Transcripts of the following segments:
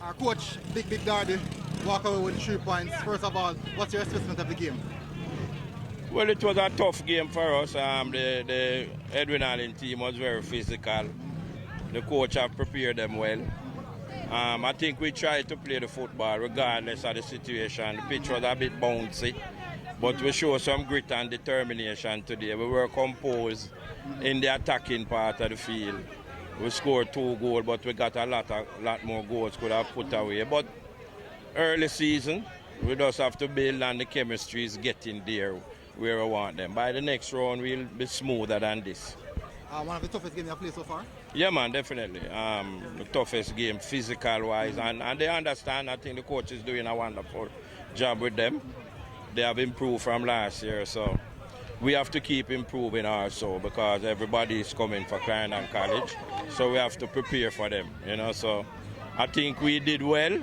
Our coach, Big Darby, walk away with 3 points. First of all, what's your assessment of the game? Well, it was a tough game for us. The Edwin Allen team was very physical. The coach have prepared them well. I think we tried to play the football regardless of the situation. The pitch was a bit bouncy, but we showed some grit and determination today. We were composed in the attacking part of the field. We scored 2 goals, but we got a lot more goals could have put away. But early season, we just have to build, and the chemistry is getting there where we want them. By the next round, we'll be smoother than this. One of the toughest games you have played so far? Yeah, man, definitely. The toughest game, physical-wise, and they understand. I think the coach is doing a wonderful job with them. They have improved from last year, so we have to keep improving also because everybody is coming for Clarendon College, so we have to prepare for them, So I think we did well,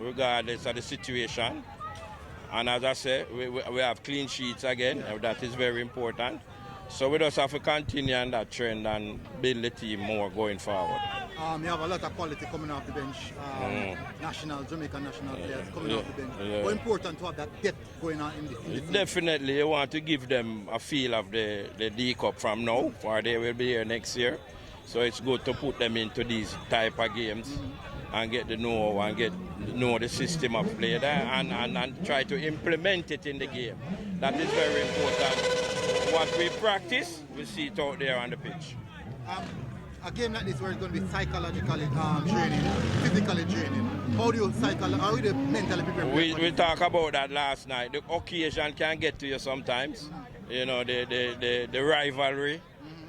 regardless of the situation. And as I said, we have clean sheets again, and that is very important. So we just have to continue on that trend and build the team more going forward. You have a lot of quality coming off the bench, Jamaican national players coming off the bench. Yeah. How important to have that depth going on in the team? Definitely, you want to give them a feel of the D Cup from now, or they will be here next year. So it's good to put them into these type of games and get to know and know the system of play there and try to implement it in the game. That is very important. What we practice, we see it out there on the pitch. A game like this where it's going to be psychologically draining, physically draining. How do you mentally prepare? We talked about that last night. The occasion can get to you sometimes, the rivalry.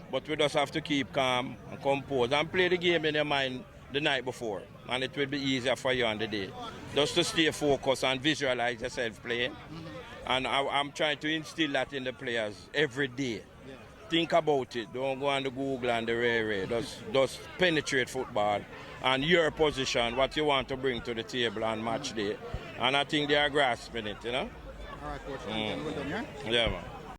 But we just have to keep calm and composed and play the game in your mind the night before. And it will be easier for you on the day. Just to stay focused and visualize yourself playing. And I'm trying to instill that in the players every day. Yeah. Think about it. Don't go on the Google and the Ray. Just penetrate football and your position, what you want to bring to the table on match day. And I think they are grasping it, All right, Coach. Well done, yeah? Yeah, man.